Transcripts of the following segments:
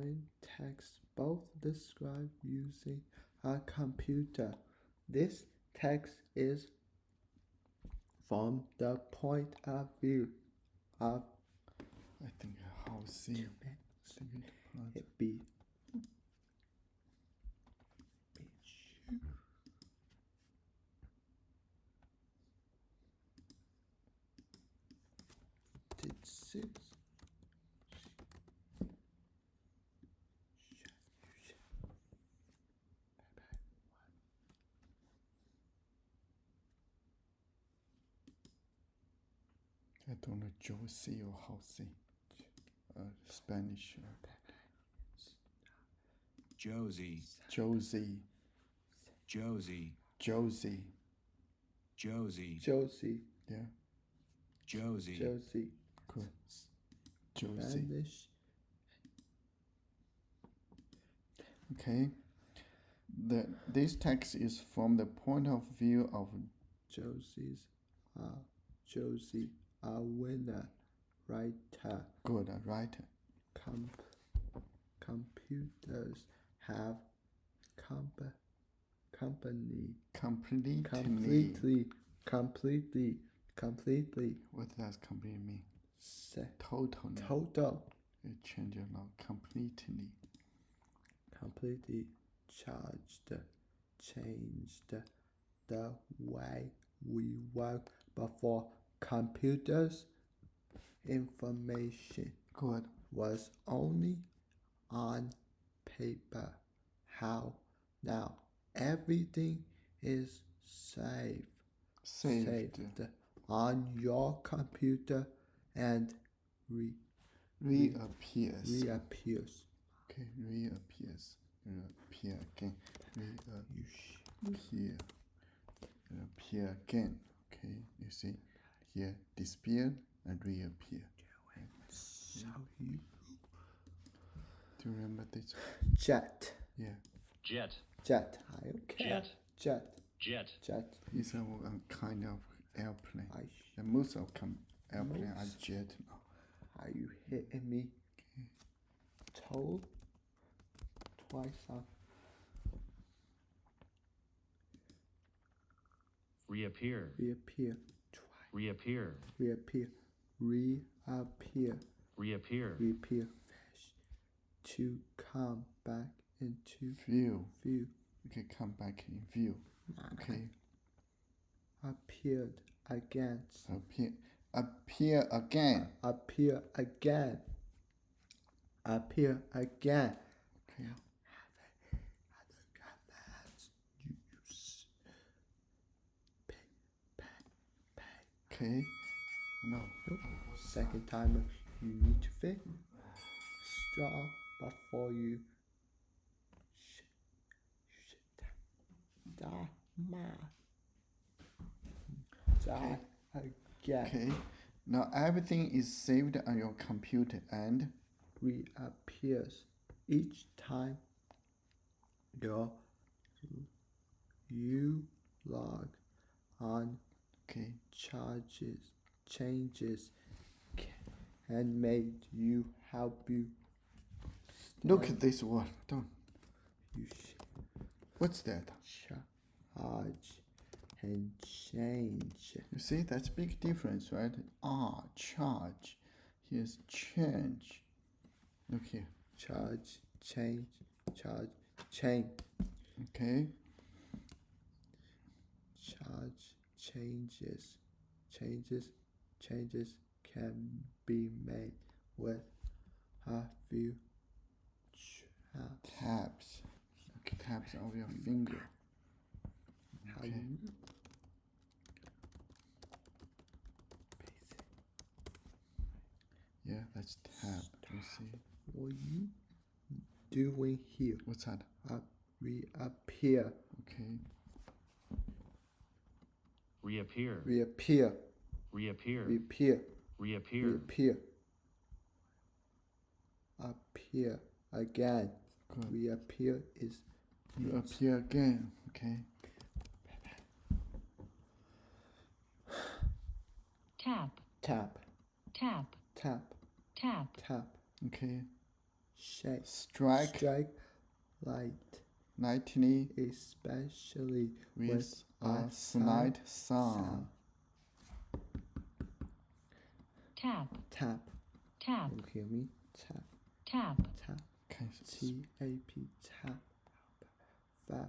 plain text, both described using a computer. This text is from the point of view of I think housing. it be I don't know Josie or housing. Spanish. Josie, Josie. Josie, Josie. Josie, Josie, Yeah. Josie, Josie, Cool. Josie. Spanish, Okay. This text is from the point of view of Josie, a winner, writer. good writer. Computers have completely. What does complete mean? Total. Total. It changes now. Completely. Completely changed the way we work. But for computers, information Good. was only on paper. How now everything is saved on your computer and Reappears. Okay, reappears. Reappear again. Reappear again. Okay, you see here, disappear and reappear. Do you remember this? Jet. Yeah. jet, Jet. It's a kind of airplane. The most of airplane are jet now. Are you hitting me? Told twice on. reappear, Reappear. reappear, Reappear. Reappear. To come back into View. view. Okay, come back in view. Okay. Appeared again. Appear again. Appear again. Okay. Okay. No. Second time you need to fit straw before you die again. Okay. Now everything is saved on your computer and reappears each time you log on. okay. Changes and made you help you. Look at this one. Don't. You What's that? charge and change. You see, that's big difference, right? Charge. Here's change. Look here. Charge, change. Okay. Charge, changes can be made with a few Tabs. Okay, tabs of your finger. Okay. Yeah, that's tab. Do you see? What are you doing here? What's that? Reappear. Okay. reappear, Reappear. reappear, Reappear. reappear, Reappear. Appear again. Good. Reappear is Reappear again. Okay. Tap, tap. tap, Tap. tap, Tap. Okay. shake, strike light, lightly especially with a slight sound. Tap, Tap. tap, You hear me? Tap, tap, tap. 看 T-A-P. Tap. Fab.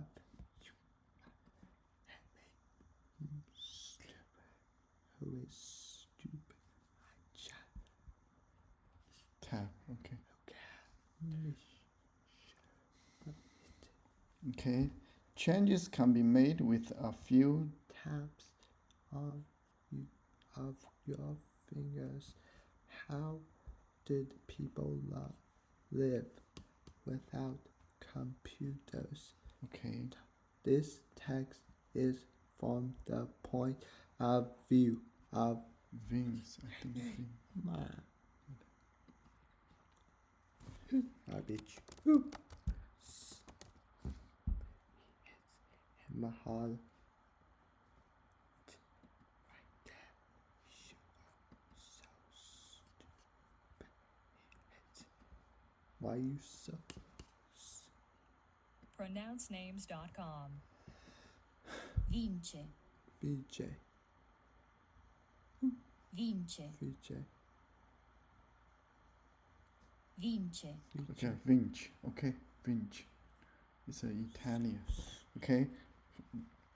Who is stupid? tap. Okay. Okay. Okay. Changes can be made with a few Taps of your fingers. How did people live without computers? Okay. This text is from the point of view of Wings. I think wings. man. Garbage. Hit my heart. Right there. So stupid. Why you so? pronouncenames.com. Vince, BJ. vince, BJ. vince, Okay. Vinci. Okay. Vinci. It's an Italian. Okay.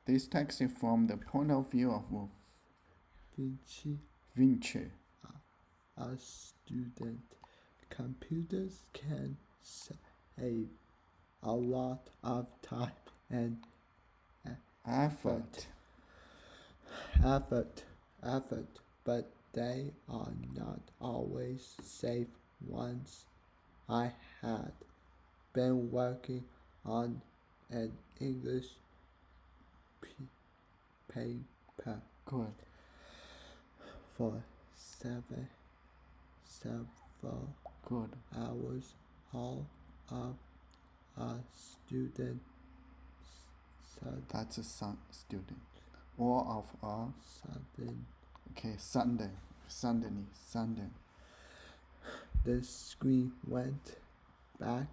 This text is from the point of view of Vinci. Vinci. A student. Computers can save a lot of time and Effort. effort, but they are not always safe ones. I had been working on an English paper Good. for several Good. hours. All of a student That's a student. All of our sudden okay. Sunday. the screen went back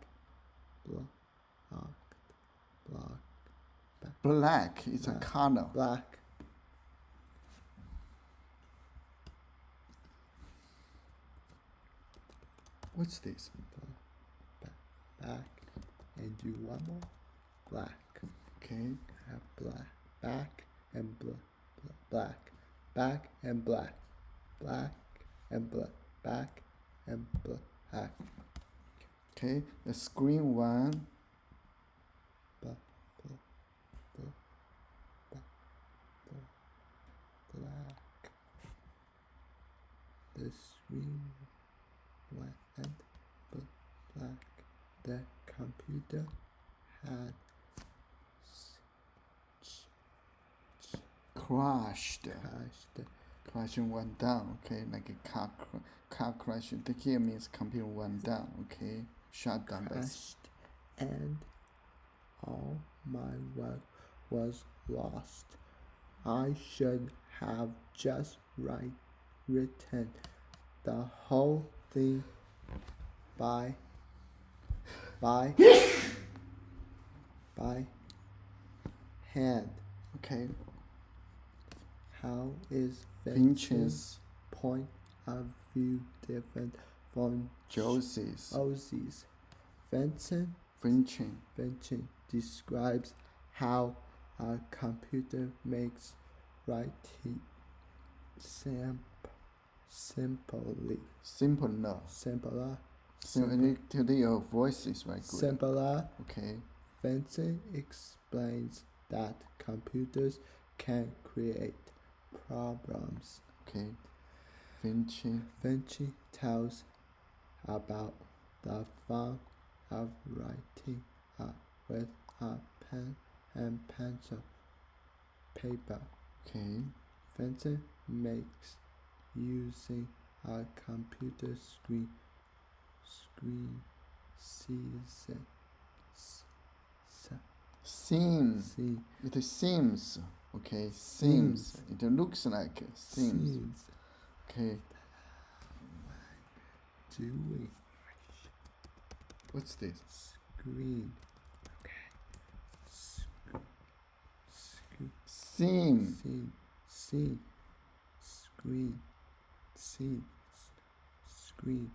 Black is a color. black. What's this? Back and do one more. Black. Okay. Have black. Back and black. Back and black. Black and black. Back and black. Okay. The screen went Black. The screen went black. The computer had crashed. crashed. Crashing went down. Okay. Like a car crash. The here means computer went down. Okay. Shut down. Crashed, and all my work was lost. I should have just written the whole thing by hand. Okay. How is Vinci's Vinci's point of view different from Josie's. Ozzy's? Vinci. Vincent describes how a computer makes writing simpler. So today your voice is very good. Simpler. Okay. Vincent explains that computers can create problems. Okay. Vinci tells about the fun of writing with a pen and pencil paper. Okay. Vincent makes using a computer screen Seems. It seems. Okay. Seems. It looks like seems. Okay. doing. What's this? Screen. Okay. Scene. Scene. Screen. Scene. Screen.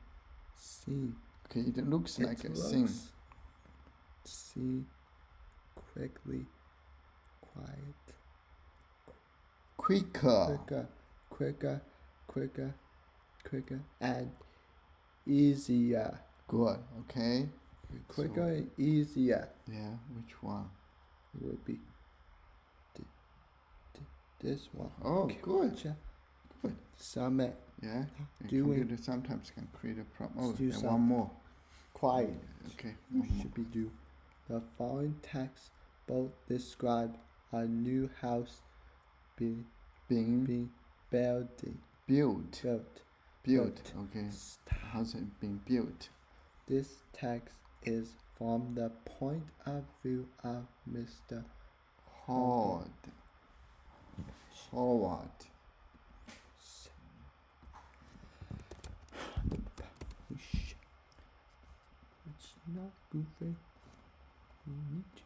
Scene. Okay, it looks like a It scene. looks. See. Quickly. Quiet. Quicker. Quicker, and easier. Good. Okay. Quicker and easier Yeah. Which one? would be this one. Oh, good. Good. Summit. Yeah. The Doing- computer sometimes can create a problem. Oh, Let's do and some- one more. Quiet. Okay. One more. Should be do. The following texts both describe a new house being Being building. built. Built. Built. Okay. Stop. How's it being built? This text is from the point of view of Mr. Howard. Howard. It's not goofy. We need to.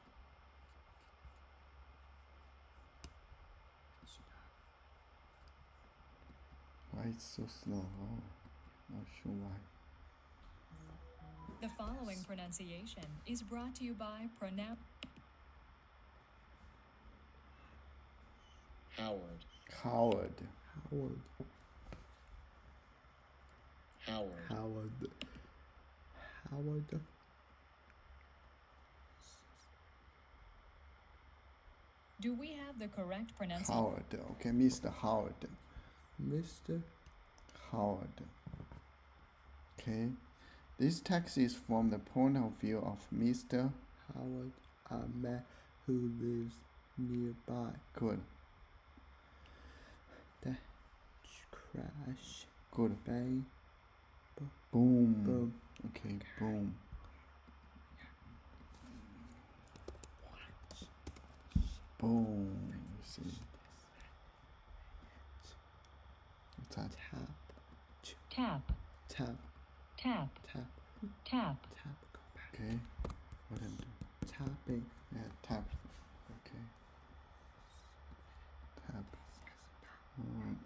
It's Why it's so slow? Oh, not sure why. The following pronunciation is brought to you by Howard. Howard. Howard. Howard. Do we have the correct pronunciation? Howard. Okay, Mr. Howard. Mr. Howard. Okay. This text is from the point of view of Mr. Howard, a man who lives nearby. Good. The crash. Good. Bang. Boom. Boom. Okay, boom. Boom. You see. What's that? Tap. Tap. Tap. Tap. Tap. Tap. Tap. Go back. Okay. What am I Tapping. Yeah, tap. Okay. Tap. Alright.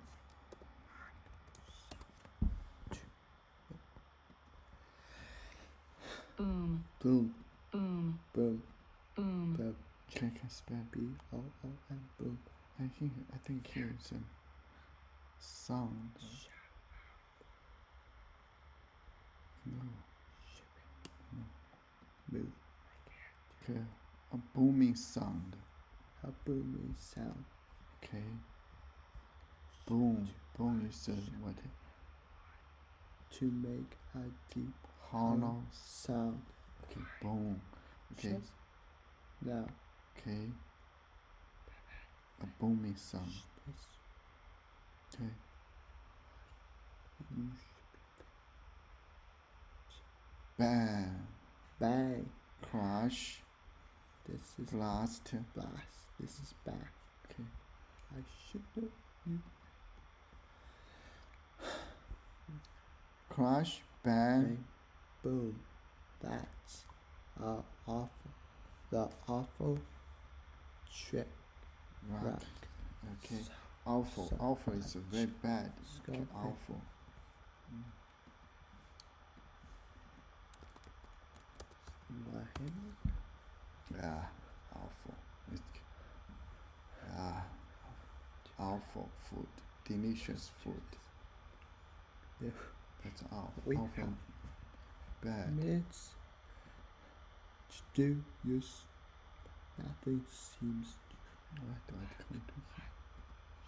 Boom. Boom. Boom. Boom. Boom. Boom. Okay, can spell. B-O-O-M. Boom. I think here it's a sound. No. Move. Okay. A booming sound. A booming sound. Okay. Boom. Boom is what? To make a deep Hollow. sound. Okay. Boom. Okay. Just now. Okay. A booming sound. Okay. Bang. Bang. Crash. This is Blast. blast. This is bang. Okay. I should know you. Crash. Bang. Bang. Boom. That's awful. The awful trick. Rock. Rock. Okay. Awful. So Awful is very bad. Okay. Scarface. Awful. My hand. Yeah. Awful. Yeah. Awful food. Delicious food. Yeah. That's awful. We Awful. have Bad. Minutes to do use. Nothing seems What do I come to?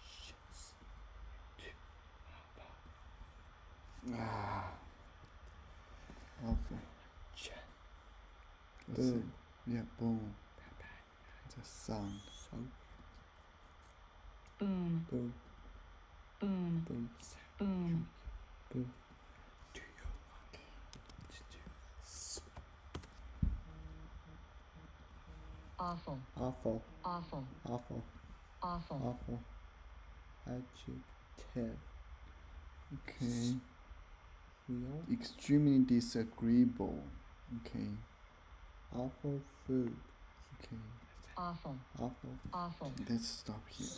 shits. Ah. Awful. What's Boom. it? Yeah, boom. It's a sound. So Boom. boom, Boom. boom, Boom. boom. Do you want to do this? Awful. Awful, Awful. awful, Awful. awful. Adjective. Okay. Real. Extremely disagreeable. Okay. Awful food. Okay. Awful. Awful. Awful. Let's stop here.